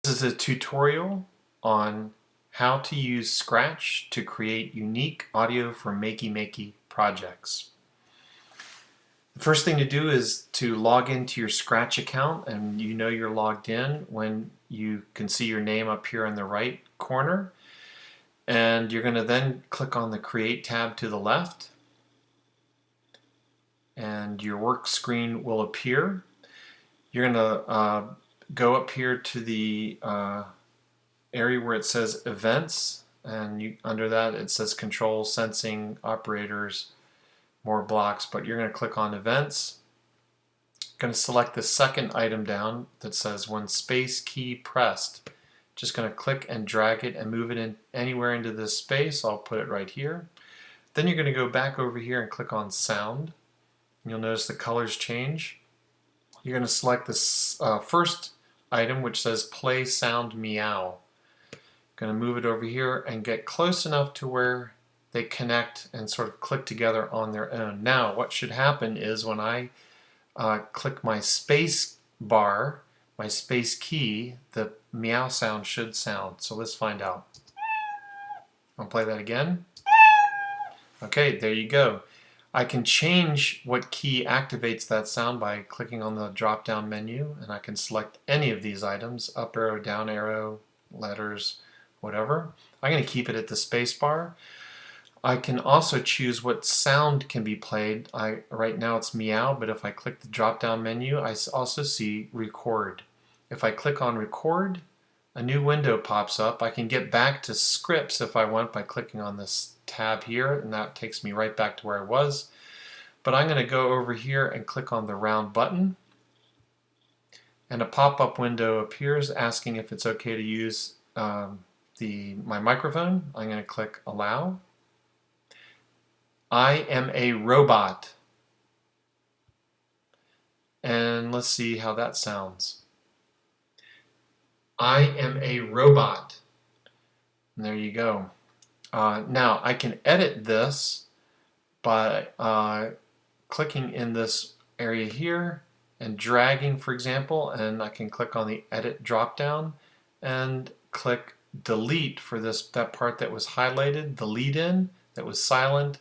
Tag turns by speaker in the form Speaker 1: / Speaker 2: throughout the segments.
Speaker 1: This is a tutorial on how to use Scratch to create unique audio for Makey Makey projects. The first thing to do is to log into your Scratch account, and you know you're logged in when you can see your name up here in the right corner. And you're going to then click on the Create tab to the left, and your work screen will appear. You're going to go up here to the area where it says Events, and under that it says Control, Sensing, Operators, more blocks, but you're going to click on Events. Going to select the second item down that says When Space Key Pressed. Just going to click and drag it and move it in anywhere into this space. I'll put it right here. Then you're going to go back over here and click on Sound. You'll notice the colors change. You're going to select this first item which says Play Sound Meow. Going to move it over here and get close enough to where they connect and sort of click together on their own. Now what should happen is when I click my space bar, my space key, the meow sound should sound. So let's find out. I'll play that again. Okay, there you go. I can change what key activates that sound by clicking on the drop down menu, and I can select any of these items, up arrow, down arrow, letters, whatever. I'm going to keep it at the space bar. I can also choose what sound can be played. Right now it's meow, but if I click the drop down menu, I also see record. If I click on record, a new window pops up. I can get back to scripts if I want by clicking on this tab here, and that takes me right back to where I was. But I'm going to go over here and click on the round button, and a pop-up window appears asking if it's okay to use my microphone. I'm going to click allow. I am a robot. And let's see how that sounds. I am a robot. And there you go. Now I can edit this by clicking in this area here and dragging, for example, and I can click on the edit drop down and click delete for that part that was highlighted, the lead in that was silent,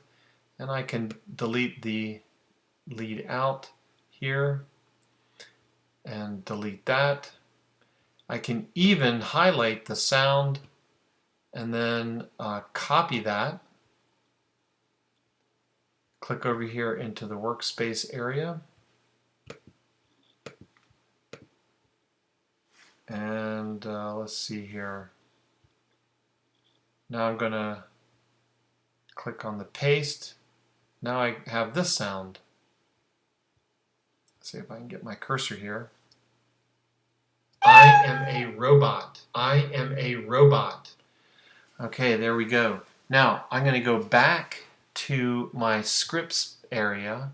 Speaker 1: and I can delete the lead out here and delete that. I can even highlight the sound and then copy that. Click over here into the workspace area. And let's see here. Now I'm going to click on the paste. Now I have this sound. Let's see if I can get my cursor here. I am a robot. I am a robot. Okay, there we go. Now I'm going to go back to my scripts area,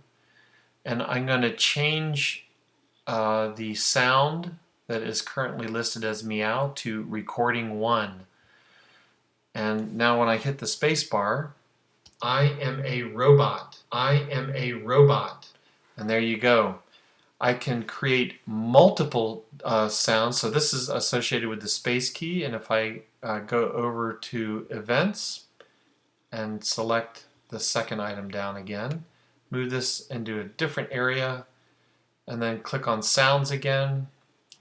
Speaker 1: and I'm going to change the sound that is currently listed as meow to recording 1. And now when I hit the space bar, I am a robot. I am a robot. And there you go. I can create multiple sounds. So this is associated with the space key, and if I go over to events and select the second item down again, move this into a different area, and then click on sounds again,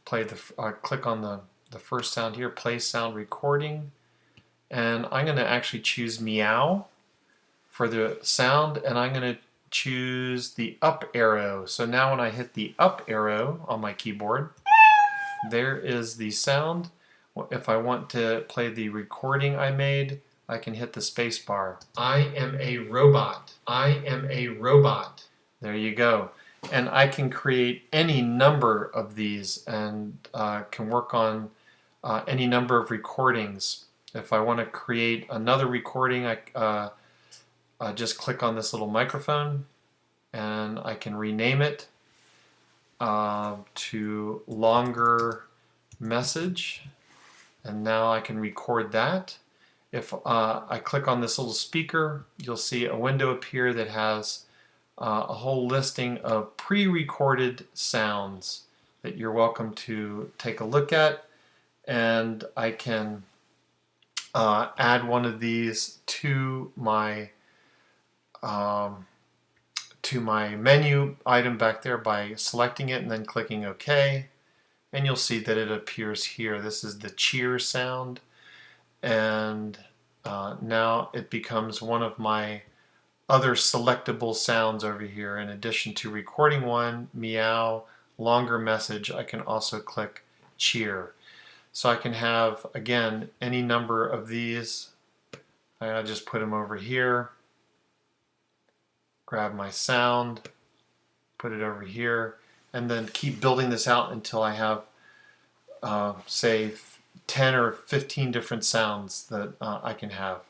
Speaker 1: click on the first sound here, play sound recording, and I'm going to actually choose meow for the sound, and I'm going to choose the up arrow. So now when I hit the up arrow on my keyboard, there is the sound. If I want to play the recording I made, I can hit the space bar. I am a robot. I am a robot. There you go. And I can create any number of these and can work on any number of recordings. If I want to create another recording, I just click on this little microphone and I can rename it to longer message, and now I can record that. If I click on this little speaker, you'll see a window appear that has a whole listing of pre-recorded sounds that you're welcome to take a look at and I can add one of these um, to my menu item back there by selecting it and then clicking OK. And you'll see that it appears here. This is the cheer sound, and now it becomes one of my other selectable sounds over here. In addition to recording one, meow, longer message, I can also click cheer. So I can have, again, any number of these. I just put them over here, grab my sound, put it over here, and then keep building this out until I have, say, 10 or 15 different sounds that I can have.